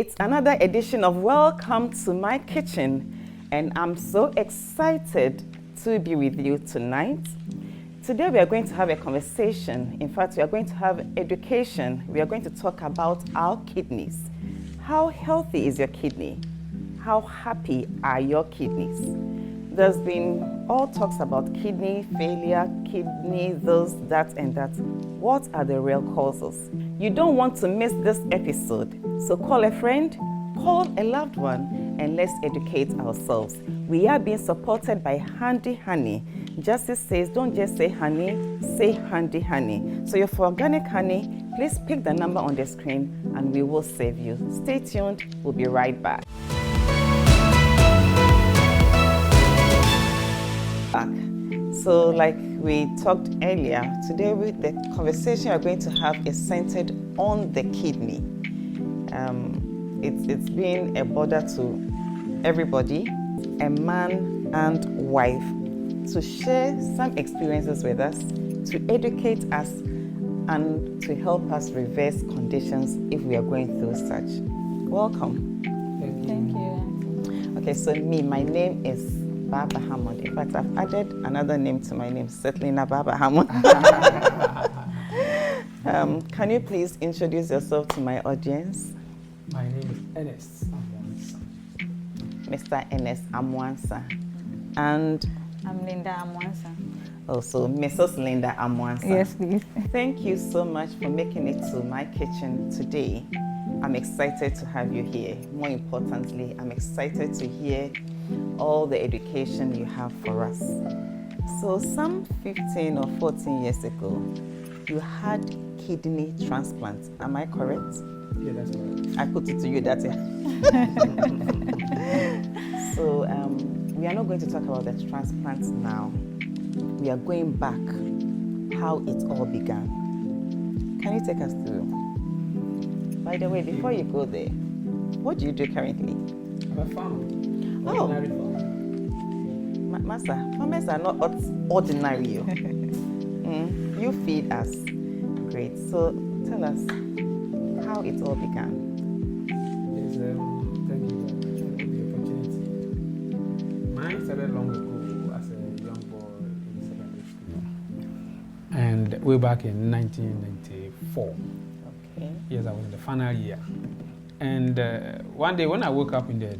It's another edition of Welcome to My Kitchen, and I'm so excited to be with you tonight. Today we are going to have a conversation. In fact, we are going to have education. We are going to talk about our kidneys. How healthy is your kidney? How happy are your kidneys? There's been all talks about kidney failure, kidney this, that, and that. What are the real causes? You don't want to miss this episode, so call a friend, call a loved one, and let's educate ourselves. We are being supported by Handy Honey. Justice says, don't just say honey, say Handy Honey. So if for organic honey, please pick the number on the screen and we will save you. Stay tuned, we'll be right back. So like we talked earlier, today the conversation we're going to have is centered on the kidney. It's been a bother to everybody, a man and wife, to share some experiences with us, to educate us, and to help us reverse conditions if we are going through such. Welcome. Thank you. Okay, so my name is Baba Hammond. In fact, I've added another name to my name, Setlina Baba Hammond. Can you please introduce yourself to my audience? My name is Ernest Amwansa. Mr. Ernest Amwansa. And I'm Linda Amwansa. also Mrs. Linda Amwansa. Yes, please. Thank you so much for making it to my kitchen today. I'm excited to have you here. More importantly, I'm excited to hear all the education you have for us. So some 15 or 14 years ago, you had kidney transplant. Am I correct? Yeah, that's right. I put it to you that way. So we are not going to talk about the transplant now. We are going back, how it all began. Can you take us through? By the way, before you go there, what do you do currently? I'm a farmer. Oh. Ordinary farmer. Master, farmers are not ordinary. You feed us. Great. So tell us how it all began. Yes, thank you very much for the opportunity. Mine started long ago as a young boy in secondary school. And way back in 1994. Okay. Yes, I was in the final year. And one day when I woke up in the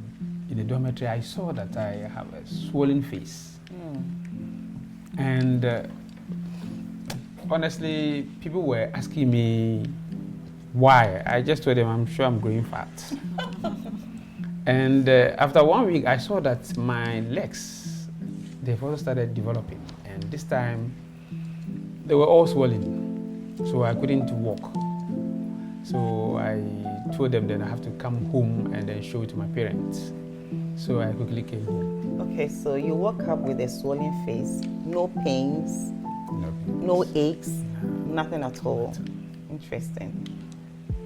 dormitory, I saw that I have a swollen face. And honestly, people were asking me why. I just told them I'm sure I'm growing fat. And after 1 week, I saw that my legs, they've also started developing. And this time, they were all swollen. So I couldn't walk. So I told them that I have to come home and then show it to my parents. So I quickly came home. Okay, so you woke up with a swollen face, no pains, no aches, nothing at all. Interesting.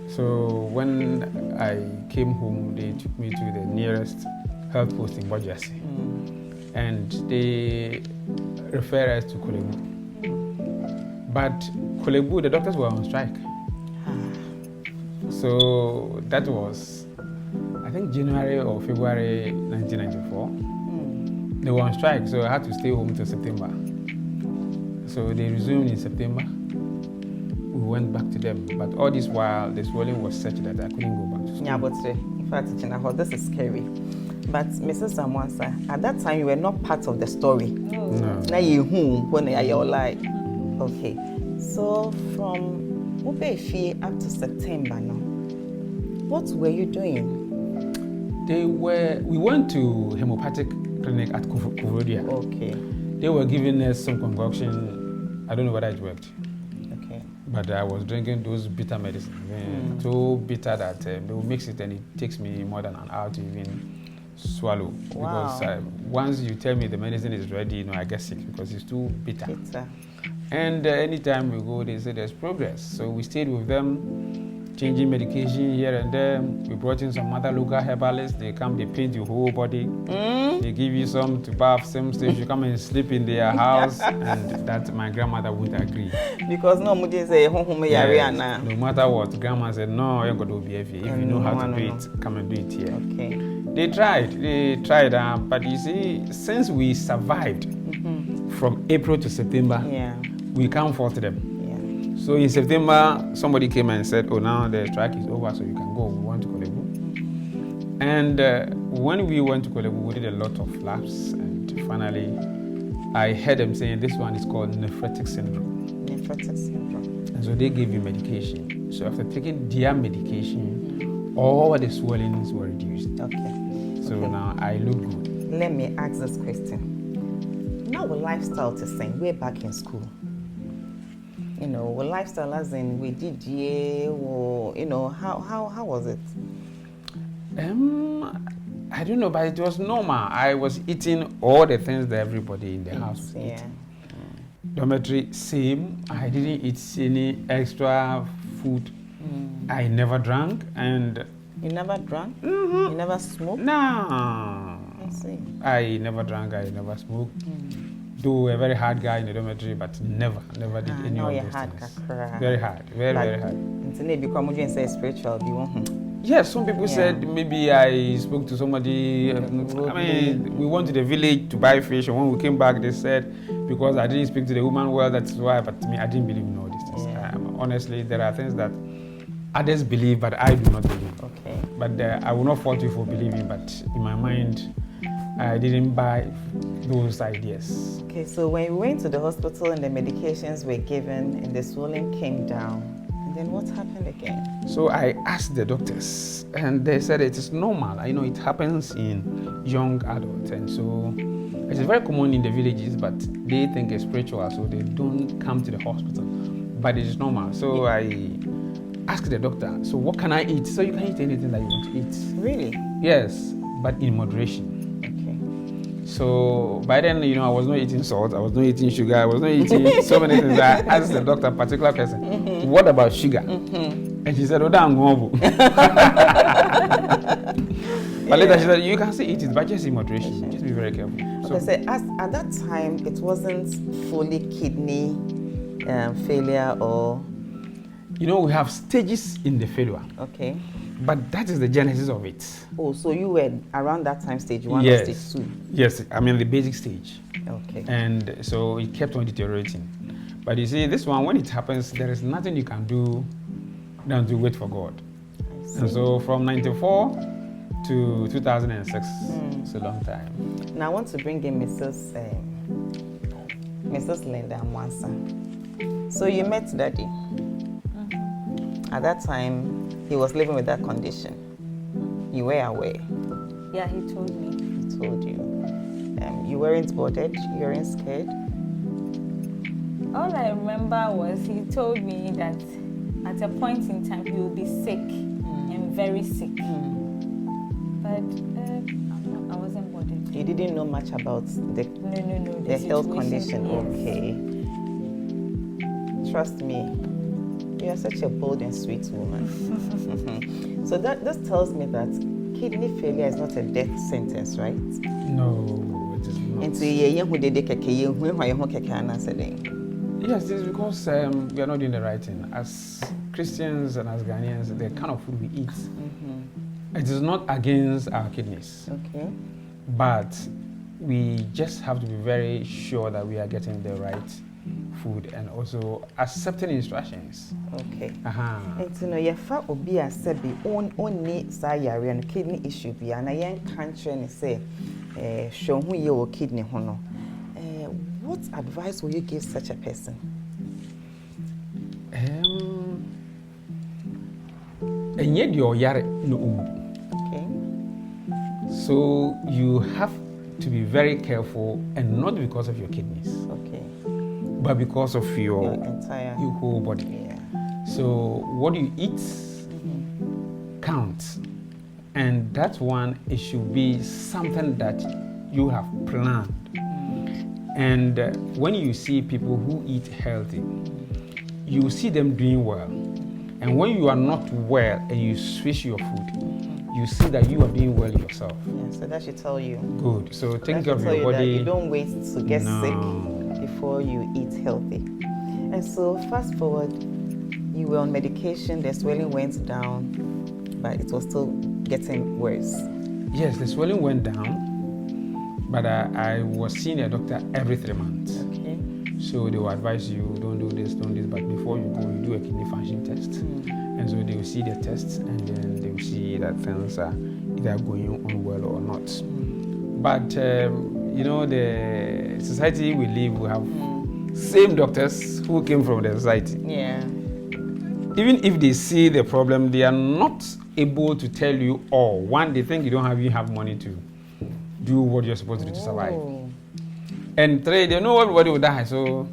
So when I came home, they took me to the nearest health post in Bojasi. And they referred us to Kolebu. But Kolebu, the doctors were on strike. So that was, I think, January or February 1994. They were on strike, so I had to stay home till September. So they resumed in September. We went back to them, but all this while the swelling was such that I couldn't go back to school. Yeah, but in fact, this is scary. But Mrs. Amwansa, at that time you were not part of the story. No. Now you when you're like, okay. So from Ubefi up to September now, what were you doing? We went to homeopathic clinic at Kurodia. Okay. They were giving us some concoction. I don't know whether it worked. Okay. But I was drinking those bitter medicine. So bitter that they will mix it and it takes me more than an hour to even swallow. Wow. Because once you tell me the medicine is ready, I get sick because it's too bitter. And anytime we go, they say there's progress. So we stayed with them changing medication here and there. We brought in some other local herbalists. They come, they paint your whole body. They give you some to bath, some stage you come and sleep in their house, and that my grandmother would agree. Because no muji say home Yes, no matter what, grandma said, no, you're going to be if you know how to do it, come and do it here. Okay. They tried, but you see, since we survived from April to September, we can't fault them. So in September, somebody came and said, oh, now the strike is over, so you can go. We want to Kolebu. And when we went to Kolebu, we did a lot of labs, and finally, I heard them saying this one is called nephrotic syndrome. Nephrotic syndrome. And so they gave you medication. So after taking their medication, all the swellings were reduced. Okay. So now I look good. Let me ask this question. Now, with lifestyle to sing, way back in school. You know, with lifestyle as in we did or you know, how was it? I don't know, but it was normal. I was eating all the things that everybody in the house was eating. Dormitory, same. I didn't eat any extra food. I never drank, and you never drank? You never smoked? No. I see. I never drank. I never smoked. Though a very hard guy in the dormitory, but never did any of those things. Very hard, very hard. Until you become spiritual, you want. Yes, some people said maybe I spoke to somebody. I mean, we went to the village to buy fish, and when we came back, they said because I didn't speak to the woman well, that's why. But me, I didn't believe in all these things. Honestly, there are things that others believe, but I do not believe. Okay. But I will not fault you for believing, but in my mind, I didn't buy those ideas. Okay, so when we went to the hospital and the medications were given and the swelling came down, and then what happened again? So I asked the doctors, and they said it is normal. I know it happens in young adults, and so it's very common in the villages, but they think it's spiritual, so they don't come to the hospital. But it is normal. So I asked the doctor, so what can I eat? So you can eat anything that you want to eat. Really? Yes, but in moderation. So by then, you know, I was not eating salt, I was not eating sugar, I was not eating so many things. I asked the doctor, a particular person, what about sugar? And she said, oh, damn, But later she said, you can still eat it, but just in moderation. Just be very careful. Okay, so at that time, it wasn't fully kidney failure or... You know, we have stages in the failure. Okay. But that is the genesis of it. Oh, so you were around that time, stage 1 or stage 2? Yes, I mean the basic stage. Okay. And so it kept on deteriorating. But you see, this one, when it happens, there is nothing you can do than to wait for God. And so from 94 to 2006, it's a long time. Now I want to bring in Mrs. Linda Mwansa. So you met Daddy. At that time, he was living with that condition. You were aware? Yeah, he told me. He told you. You weren't bothered? You weren't scared? All I remember was he told me that at a point in time he will be sick and very sick. But I wasn't bothered. You didn't know much about the health condition? Yes. Okay. Trust me. You are such a bold and sweet woman. So this tells me that kidney failure is not a death sentence, right? No, it is not. Yes, it is because we are not doing the right thing. As Christians and as Ghanaians, the kind of food we eat, it is not against our kidneys. Okay. But we just have to be very sure that we are getting the right food and also accepting instructions. Okay. And you know, you fa obi a sebi only sayari and kidney issue be and I country and say show who your kidney hono. What advice will you give such a person? And yet you're yare no. Okay. So you have to be very careful, and not because of your kidneys. Okay. But because of your whole body. Yeah. So what you eat counts. And that one, it should be something that you have planned. And when you see people who eat healthy, you see them doing well. And when you are not well and you switch your food, you see that you are doing well yourself. Yeah, so that should tell you. Good. So take That care of should tell your you that body. you don't wait to get No. sick before you eat healthy. And so fast forward, you were on medication, the swelling went down, but it was still getting worse. Yes, the swelling went down, but I was seeing a doctor every 3 months. Okay. So they will advise you, don't do this, but before you go, you do a kidney function test. And so they will see the tests, and then they will see that things are either going on well or not. But, you know, the society we live, we have same doctors who came from the society. Yeah. Even if they see the problem, they are not able to tell you all. One, they think you don't even have money to do what you're supposed to do to survive. Oh. And 3, they know everybody will die. So,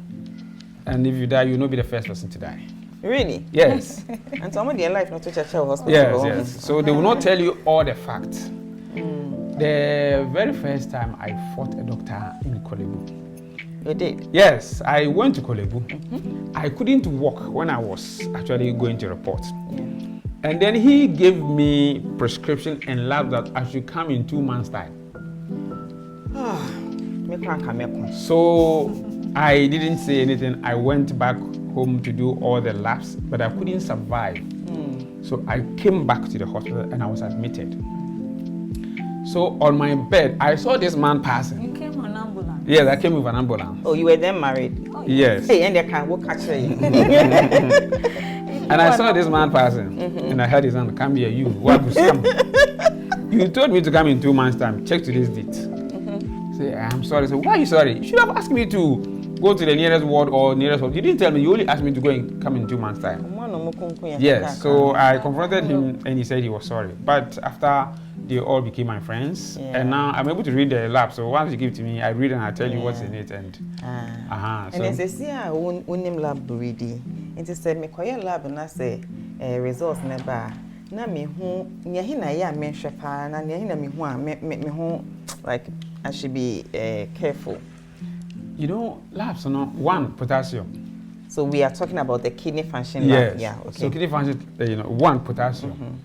and if you die, you'll not be the first person to die. Really? Yes. And some of their life not to Churchill Hospital. Yes. So they will not tell you all the facts. The very first time I fought a doctor in Kolebu. You did? Yes, I went to Kolebu. I couldn't walk when I was actually going to report. Yeah. And then he gave me prescription and lab that I should come in 2 months' time. So I didn't say anything. I went back home to do all the labs, but I couldn't survive. So I came back to the hospital and I was admitted. So on my bed, I saw this man passing. You came on ambulance? Yes, I came with an ambulance. Oh, you were then married? Oh, Yes. Hey, and they can walk catch you. And I saw this man passing, and I heard his hand, come here, you. What was come? You told me to come in 2 months' time. Check today's date. Say, I'm sorry. So why are you sorry? You should have asked me to go to the nearest ward or nearest hospital. You didn't tell me. You only asked me to go and come in 2 months' time. Yes. So I confronted him, and he said he was sorry. But after they all became my friends, and now I'm able to read the lab. So once you give it to me, I read and I tell you what's in it. And And as I see, I won lab ready. It is said, me quiet lab and I say, results never. Na me who Yahina ya mention pa na Yahina me who like I should be careful. You know, labs, one, potassium. So we are talking about the kidney function Yes. lab. Yeah, okay. So kidney function, one, potassium.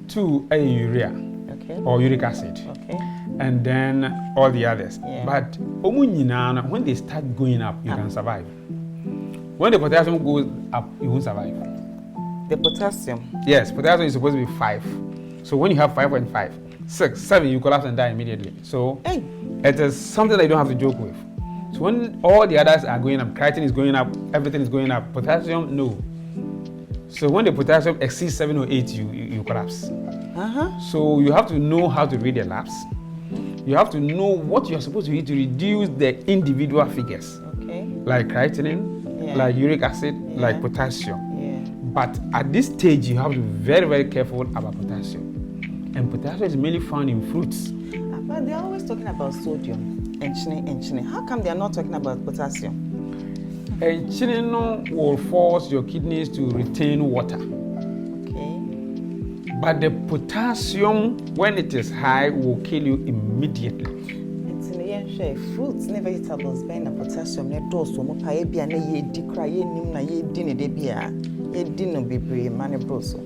2, urea. Okay. Or uric acid. Okay. And then all the others. Yeah. But when they start going up, you can survive. When the potassium goes up, you won't survive. The potassium. Yes, potassium is supposed to be 5. So when you have 5.5, 6, 7, you collapse and die immediately. So it is something that you don't have to joke with. So when all the others are going up, creatine is going up, everything is going up, potassium, no. So when the potassium exceeds 7 or 8, you collapse. So you have to know how to read the labs. You have to know what you're supposed to eat to reduce the individual figures. Okay. Like creatinine, like uric acid, like potassium. But at this stage, you have to be very, very careful about potassium. And potassium is mainly found in fruits. But they're always talking about sodium and chine. How come they are not talking about potassium? And chine will force your kidneys to retain water. Okay. But the potassium, when it is high, will kill you immediately. Fruits and vegetables being potassium, ne dose mo pa e bia na ye di kra ye nim na ye di ne de bia ye di no bebre mane broso.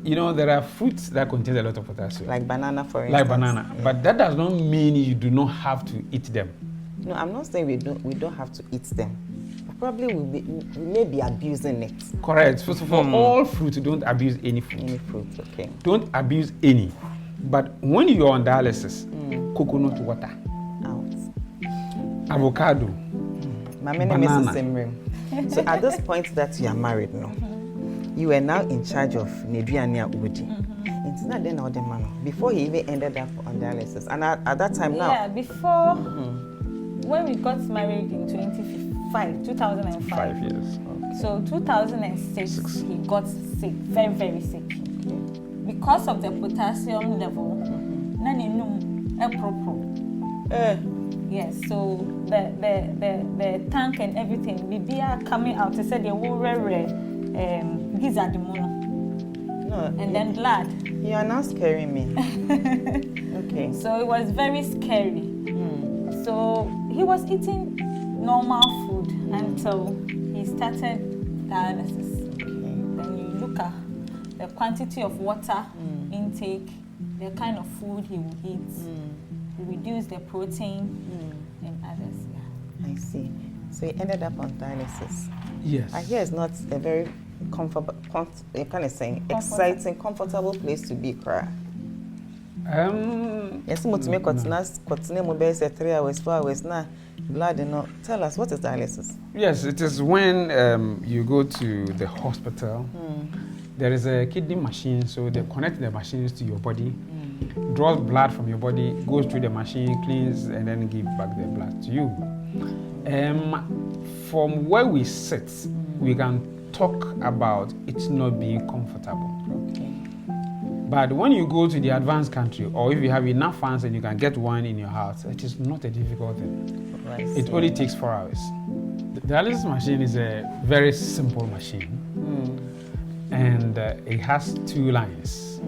You know, there are fruits that contain a lot of potassium. Like banana, for instance. Like banana. Yeah. But that does not mean you do not have to eat them. No, I'm not saying we don't have to eat them. Probably we may be abusing it. Correct. First of all fruit, don't abuse any fruit. Any fruit, okay. Don't abuse any. But when you're on dialysis, coconut water, out, avocado, banana. So at this point that you are married now, you are now in charge of Nedriania Udi. It's not then all the man before he even ended up on dialysis. And at that time now. Yeah, before when we got married in 2005. 5 years. Okay. So 2006 he got sick, very, very sick. Okay. Because of the potassium level, yes, so the tank and everything, Bibia coming out, they said they were gizzard mono. No, and then blood. You are now scaring me. Okay. So it was very scary. So he was eating normal food until he started dialysis. Okay. sugar, the quantity of water intake, the kind of food he will eat, reduce the protein and others. Yeah. I see. So he ended up on dialysis. Yes. I hear it's not a very exciting, comfortable place to be, cry. Yes, to make continue mobile 3 hours, 4 hours now. Blood, tell us, what is dialysis? Yes, it is when you go to the hospital. There is a kidney machine, so they connect the machines to your body, draws blood from your body, goes through the machine, cleans, and then give back the blood to you. From where we sit, we can talk about it not being comfortable. Okay. But when you go to the advanced country, or if you have enough funds and you can get one in your house, it is not a difficult thing. It only takes 4 hours. The dialysis machine is a very simple machine, and it has 2 lines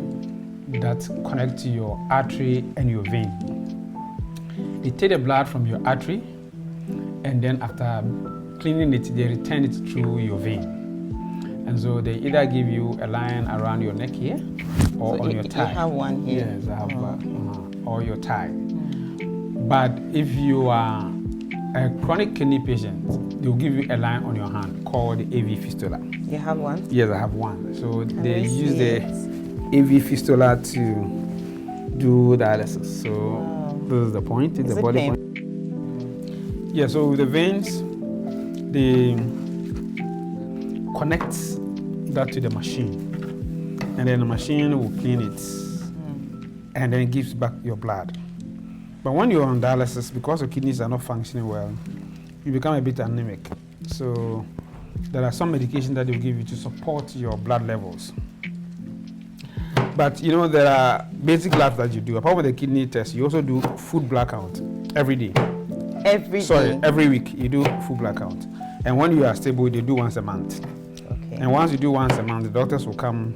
that connect to your artery and your vein. They take the blood from your artery, and then after cleaning it, they return it through your vein. And so they either give you a line around your neck here, or so on your thigh. You have one here? Yes, I have or your thigh. But if you are a chronic kidney patient, they'll give you a line on your hand called the AV fistula. You have one? Yes, I have one. So they use the AV fistula to do dialysis. So this is the point. It's the body point. Yeah, so with the veins, they connect that to the machine. And then the machine will clean it. And then it gives back your blood. But when you're on dialysis, because your kidneys are not functioning well, you become a bit anemic. So there are some medication that they will give you to support your blood levels. But there are basic labs that you do. Apart from the kidney test, you also do food blood count every day. Every week you do food blood count. And when you are stable, they do once a month. Okay. And once you do once a month, the doctors will come,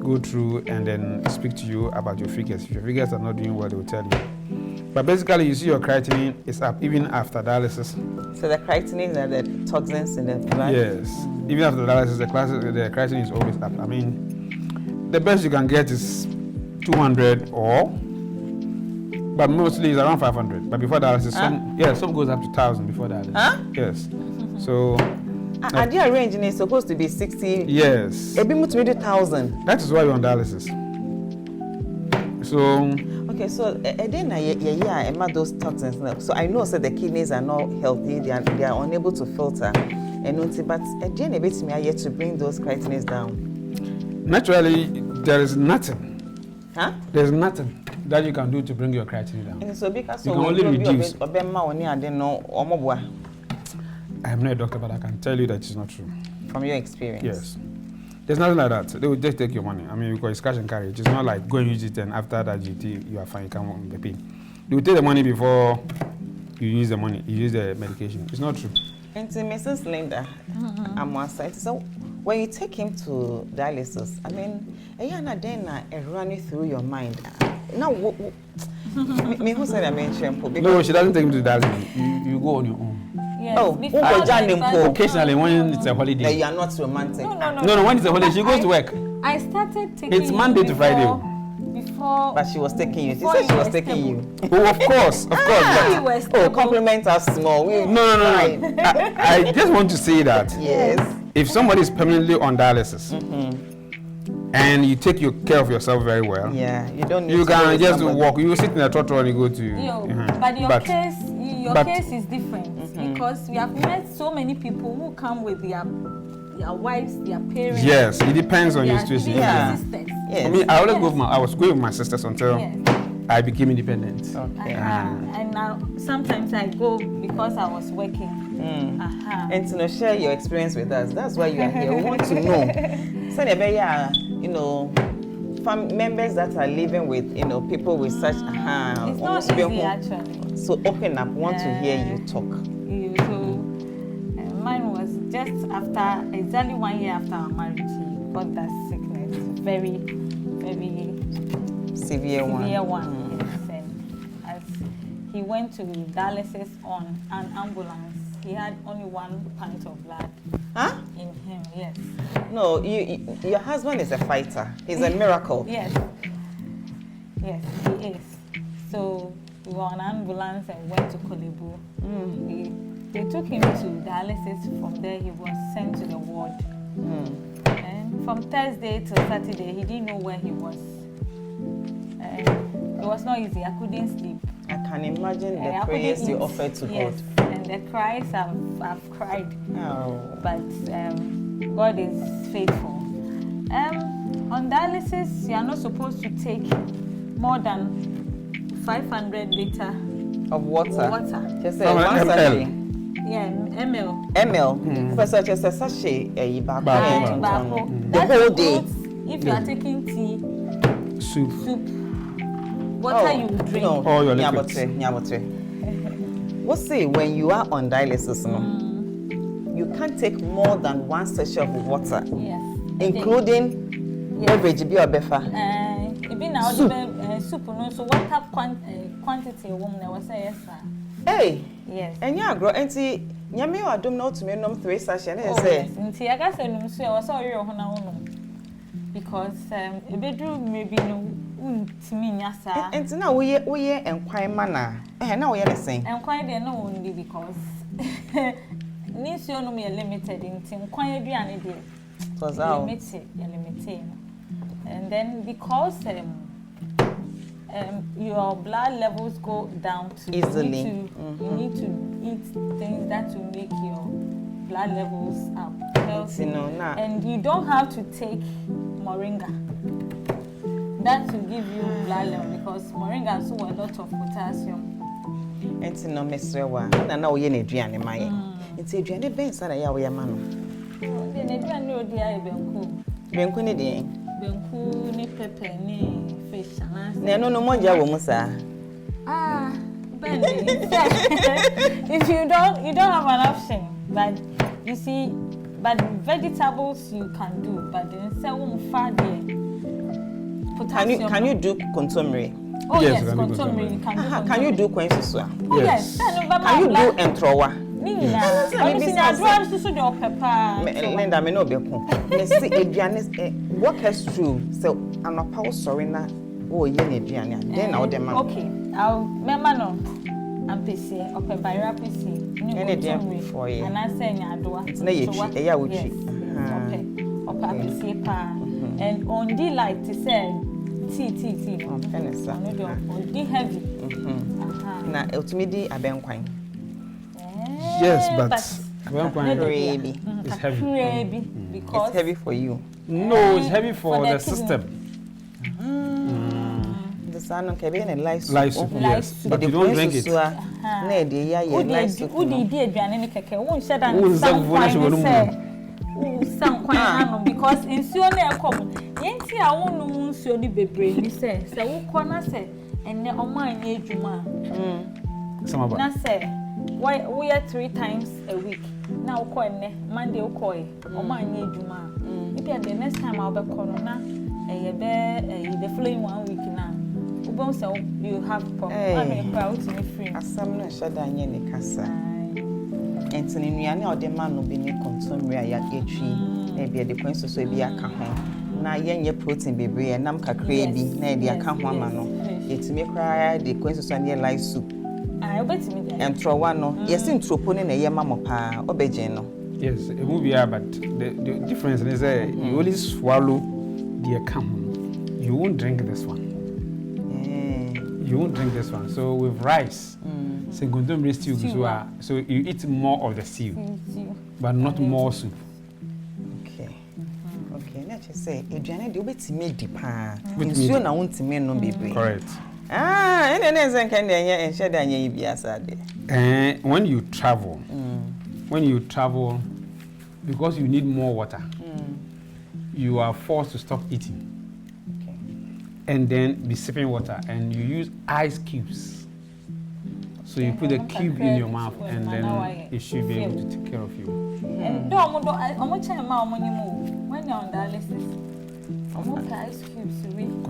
go through, and then speak to you about your figures. If your figures are not doing well, they will tell you. But basically, you see your creatinine is up even after dialysis. So the creatinine are the toxins in the blood? Yes. Even after dialysis, the creatinine is always up. I mean, the best you can get is 200 but mostly it's around 500. But before dialysis, some goes up to 1,000 before dialysis. Huh? Yes. So. And the range is supposed to be 60. Yes. A bit more to 1,000. That is why you're on dialysis. So. Okay, so then those toxins. So I know that the kidneys are not healthy. They are unable to filter. But again, a bit me yet to bring those creatinines down. Naturally, there is nothing. Huh? There's nothing that you can do to bring your creatinine down. And so because you can only reduce. I am not a doctor, but I can tell you that it's not true. From your experience? Yes. There's nothing like that. They will just take your money. I mean, because it's cash and carry. It's not like go and use it and after that you are fine, you come pay. They will take the money before you use the money, you use the medication. It's not true. And to Mrs. Linda, I'm one side. So when you take him to dialysis, I mean, running through your mind. Now, me who said I mentioned? No, she doesn't take him to dialysis. You go on your own. Yes. Occasionally when it's a holiday. You are not romantic. No, when it's a holiday, she goes to work. I started taking It's Monday to Friday. Before. But she was taking you. She said she was taking you. Oh, of course. Compliment us small. No. I just want to say that. Yes. If somebody is permanently on dialysis, and you take care of yourself very well, you don't need you to can just walk. You sit in a trotro and you go to. But your case is different because we have met so many people who come with their wives, their parents. Yes, it depends on your situation. Yes. I mean, I was going with my sisters until I became independent. Okay. And now sometimes I go because I was working. And to share your experience with us. That's why you are here. We want to know. So members that are living with people with such it's not easy actually. So open up. Want to hear you talk. Mine was just after exactly 1 year after our marriage. He got that sickness, very, very severe one. Yes, and as he went to dialysis on an ambulance, he had only 1 pint of blood in him. Yes. No, your husband is a fighter. He's a miracle. Yes. Yes, he is. So we were on ambulance and went to Kolebu. They took him to dialysis. From there, he was sent to the ward. And from Thursday to Saturday, he didn't know where he was. It was not easy. I couldn't sleep. I can imagine the prayers you offered to God. And the cries I've cried. Oh. But God is faithful. On dialysis, you are not supposed to take more than 500 liter of water. Just say one sachet. Yeah, ml. ml. Professor, just a sachet. The That whole day. includes if you are taking tea, soup, water you drink. No, or your liquids. Nyabotre. What say when you are on dialysis? You can't take more than 1 sachet of water. Yes. Including beverage be or befa. Soup. No, so what type quantity woman I was say yes, sir. Hey. Yes. And yeah, grow anti nyame wa dom no to me nom 3 sachet na say. Nti I got say no so I was all your hona wono. Because a bedroom maybe no untimi nya sa. Enti na wo ye enkwan ma na. Na wo ye the same. Enkwan dey no only because nisuo no me limited nti enkwan aduane dey. Cause how? Limited. And then because your blood levels go down too easily. You need to eat things that will make your blood levels up healthy. And you don't have to take moringa. That will give you blood level because moringa has a lot of potassium. And no mesrewa. Na wo ye na aduane maye. Nti aduane ben sa na ya wo ye ma no. The aduane o dia e benku. Benku ni de. Benku ni pepper ni fish and no monja wo mu sa. Ben, if you don't have an option, but you see, but vegetables you can do, but then say potassium. Can you do contomere? Oh yes, contomere you can do. Can you do kwensusua? Oh yes. Can you do entrowa? Linda, me no be ko. Me see aduane walk us through. So I'm a power sorry na oh ye na aduane. Then na dem man. Okay. I'll remember no. I'm PC or Bayra PC. Any day for you. And I say Yadoa. It's na yechi. Eya wuchi. Okay. Or PC pa. And on the light to say tea. On penisa. On the heavy. Na ultimately abenkwan. Yes, but baby. It's heavy. Because it's heavy for you. No, it's heavy for the system. The son of Kevin and life soup, yes, but you don't drink it. Because in Sione come, Yanti, I won't know Sioni Bebre, says, so who corner say, and then on my age, Some of us say, why we are 3 times a week. Now, Monday, Okoi, or my age, maybe the next time I'll be corona, the following 1 week now. So you have problem. Asam no shada nye ne kasa. Entini nuane a ode ma no be ni consumer ya etwi na bia de kwanso so bia aka ho. Na yenye protein bebre enam kakra bi na de aka ho ama no. Yetimi kra de kwanso so na live soup. Obetimi de. Entrowa no, yesi ntropo ne na ye ma mo pa obejen no. Yes, it will be but the difference is you only swallow the account. You won't drink this one. You won't drink this one. So with rice, so you eat more of the stew, but not more soup. Okay. Okay. Let's just say, Adriana, do it me deep. You na want to me no baby. Correct. And then can and share that ye be aside. When you travel, because you need more water, you are forced to stop eating. And then be sipping water, and you use ice cubes. So you put a cube in your mouth, and then it should be able to take care of you. And how much time when you're on dialysis? How much ice cubes?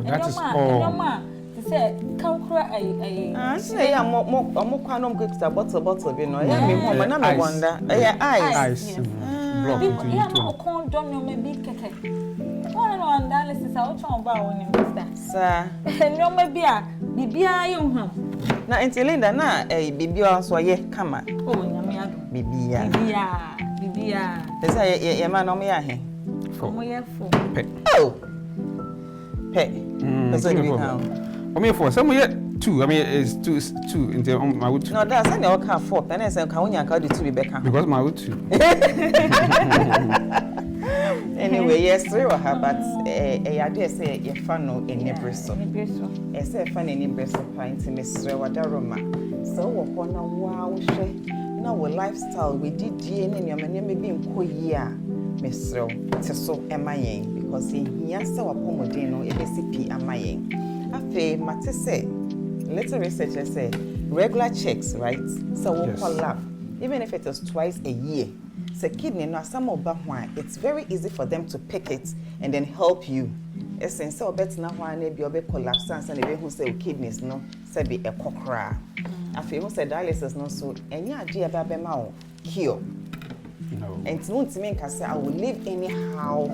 That is all. Say, come cry. Say, I'm more bottle, you know. Yeah, me wonder. Yeah, ice. block into Yeah, each no, one. can't don't know maybe keke. One on dialysis, I'll try about one in Sir. No, maybe Bibia, young hum. Na enti Linda na bibi nso ye kama. Oh, nyame ado. Bibia. Bibia. Esa ye ma no me ya he. Omo ye fo. Pe. Oh. Pe. That's no what we problem. have. I mean, for some yet 2. I mean, it's 2 into my wood. No, that's any all can 4. Then I say can unya ka do 2 be back. Because my wood 2. Anyway, yes, 3 or her, but I dare say ye fan no in Nebraska. I say fan in Nebraska pint in Miss Rewadaroma. So, what na wow, she. Now, our lifestyle, we did DNA, and your man may be in Koya, Miss Row, Tesso, and my because he has so a pomodino, a BCP, and my Afe, Mate say, little researchers say, regular checks, right? So, we'll call up, even if it was twice a year. Say, kidney, no, some of why it's very easy for them to pick it and then help you. Essence, so bet now, one, maybe you'll be collapsed, and they who say kidneys, no, say be a cockra. I feel who said dialysis no so any idea about Bemao cure. No. And it's not to me say I will live anyhow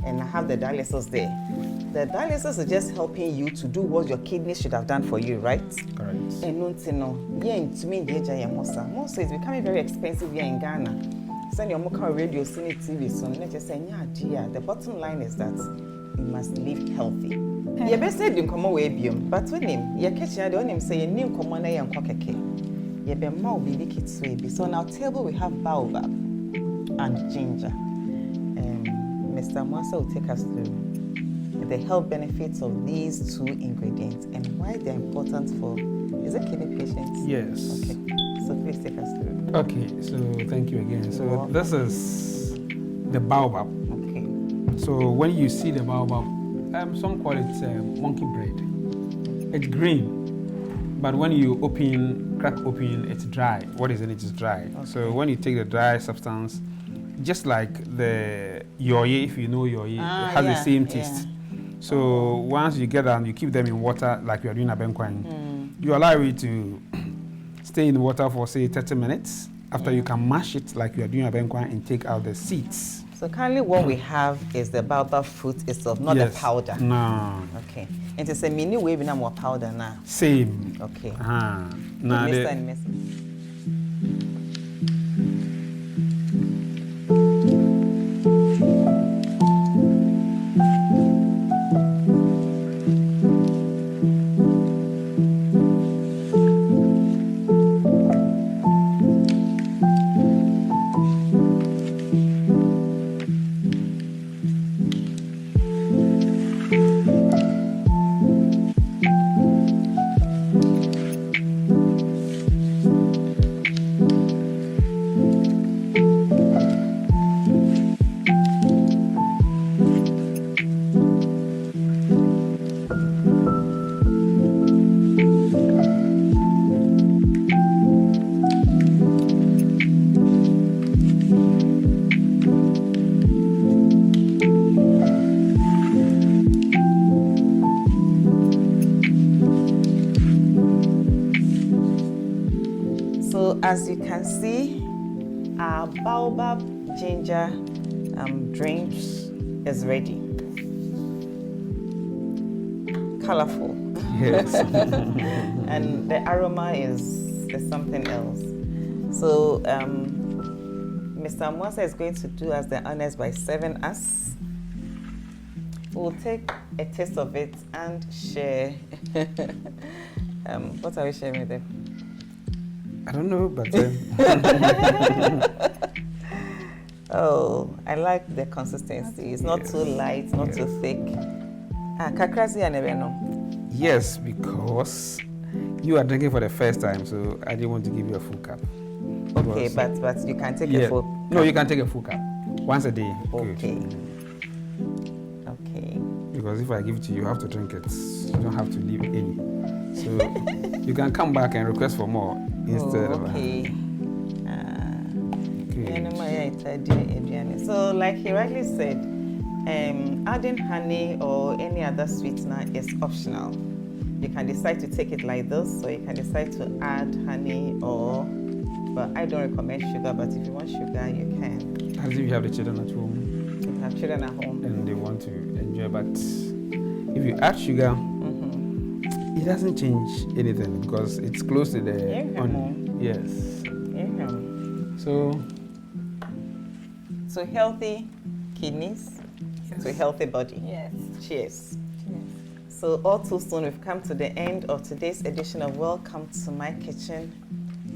and have the dialysis there. The dialysis is just helping you to do what your kidneys should have done for you, right? Correct. And no, yeah, to me, most it's becoming very expensive here in Ghana. Send your mocha radio, cine TV, so let's just say, yeah, dear. The bottom line is that you must live healthy. You best say you come away biom, but when him, you catch your own him say you new common and cockake. You be more baby kids baby. So on our table we have baobab and ginger. Mr. Mwasa will take us through the health benefits of these 2 ingredients and why they're important for is it kidney patients? Yes. Okay. So please take us through. Okay, so thank you again. So this is the baobab. Okay. So when you see the baobab, some call it monkey bread. It's green, but when you crack open, it's dry. What is in it is dry. Okay. So when you take the dry substance, just like the yoye, if you know yoye, it has the same taste. So once you get them, you keep them in water like you are doing a benkwine. You allow it to stay in the water for say 30 minutes. After you can mash it like you are doing a benkwine and take out the seeds. So currently what we have is the baobab fruit itself, not the powder. No. Okay. And it's a mini way we more powder now. Same. Okay. Now as you can see, our baobab ginger drink is ready. Colorful. Yes. And the aroma is something else. So Mr. Mwasa is going to do us the honors by serving us. We'll take a taste of it and share. What are we sharing with them? I don't know, but oh, I like the consistency. It's not too light, not too thick. Kakrasi anebeno. Yes, because you are drinking for the first time, so I didn't want to give you a full cup. Okay, but you can take a full cup. No, you can take a full cup once a day. Okay. Good. Okay. Because if I give it to you, you have to drink it. You don't have to leave any. So you can come back and request for more instead of. Okay. So, like he rightly said, adding honey or any other sweetener is optional. You can decide to take it like this, or you can decide to add honey or But I don't recommend sugar, but if you want sugar, you can. As if you have the children at home If you have children at home. and they want to enjoy, but if you add sugar, it doesn't change anything because it's close to the onion. Yes. Yeah. So healthy kidneys to a healthy body. Yes. Cheers. Yes. So all too soon we've come to the end of today's edition of Welcome to My Kitchen.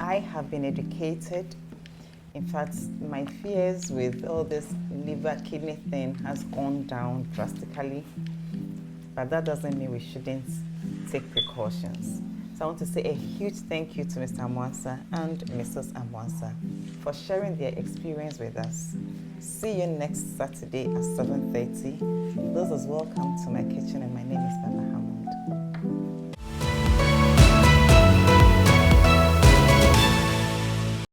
I have been educated. In fact, my fears with all this liver kidney thing has gone down drastically. But that doesn't mean we shouldn't take precautions. So I want to say a huge thank you to Mr. Amwansa and Mrs. Amwansa for sharing their experience with us. See you next Saturday at 7:30. This is Welcome to My Kitchen, and my name is Baba Hamu.